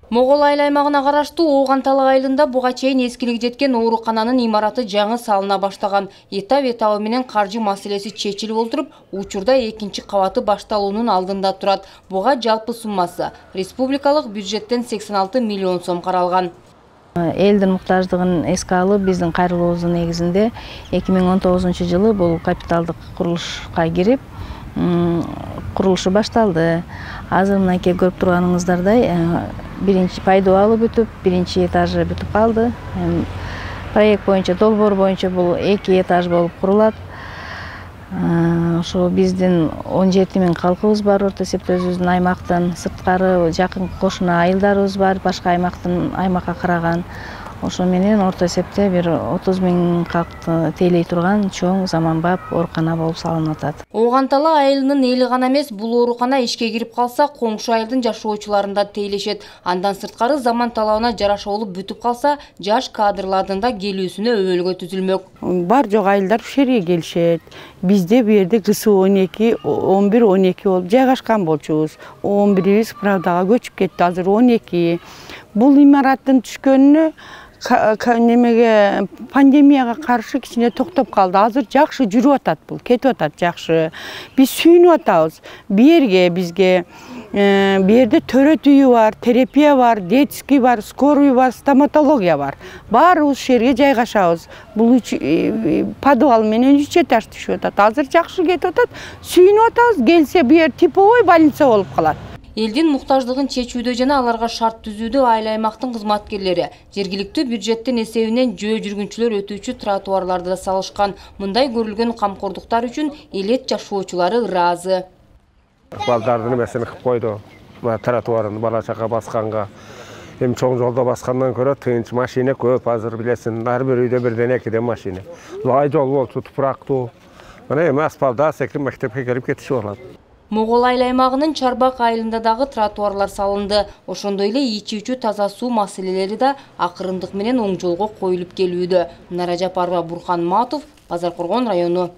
Моғол айыл аймағына қарашты Оғанталы айылында буга чейин эскилиги жеткен оорукананын имараты жаңы салына баштаган. Этап менен каржы маселеси чечилип олтуруп, учурда экинчи кабаты башталуунун алдында турат. Буга жалпы суммасы республикалык бюджеттен 86 миллион сом каралган. Элдин муктаждыгын эске алып, биздин кайрылуубуздун негизинде 2019-жылы бул капиталдык курулушка кирип, курулушу башталды. Азыр мынакей көрүп турганыңыздардай, биринчи пайдубалы бүтүп, биринчи этажы бүтүп калды. Проект боюнча, долбоор боюнча бул 2 этаж болуп курулат. Ошо биздин 17 миң калкыбыз бар, орто эсепте өзүбүздүн аймактан, сырткары жакын кошуна айылдарыбыз бар, башка аймакка караган. Ошо менен орто эсепте бир 30 миң калкты тейлей турган чоң заманбап оорукана болуп салынып атат. Оғанталы айылынын эли гана эмес, бул оорукана ишке кирип калса, коңшу айылдын жашоочуларын да тейлешет. Андан сырткары заман талабына жараша болуп бүтүп калса, жаш кадрлардын да келүүсүнө өбөлгө түзүлмөк. Бар жок айылдар ушул жерге келишет. Бизде бу жерде ГСУ 12, 11-12 болуп жайгашкан болчубуз. 11-биз Правдага көчүп кетти, азыр 12. Бул имараттын түшкөнүнө немеге пандемияга каршы кичине токтоп калды. Азыр жакшы жүрүп атат бул, кетип атат жакшы. Биз сүйүнүп атабыз. Бизге бу жерде төрөт үйү бар, терапия бар, детский бар, скорый бар, стоматология бар. Баарыбыз ушул жерге жайгашабыз. Бул подвал менен 3 этаж түшүп атат. Азыр жакшы кетип атат. Сүйүнүп атабыз. Келсе бу жер типовой больница болуп калат. Элдин муктаждыгын чечүүдө жана аларга шарт түзүүдө айыл аймактын кызматкерлери жергиликтүү бюджеттин эсебинен жөө жүргүнчүлөр өтүүчү тротуарларды да салышкан. Мындай көрүлгөн камкордуктар үчүн элет жашоочулары ыраазы. Балдардын эмесин кылып койду. Тротуарын бала чака басканга. Эми чоң жолдо баскандан көрө тынч, машина көп, азыр билесиң, ар бир үйдө бирден экиден машина. Лай жол болчу, тупурактуу. Мына эми асфалда секирип мектепке келип кетиши болот. Моғол айыл аймагынын Чарбак айылында дагы тротуарлар салынды. Ошондой эле ичүүчү таза суу маселелери да акырындык менен оң жолго коюлуп келүүдө. Наражапарова, Бурхан Матов, Базаркоргон району.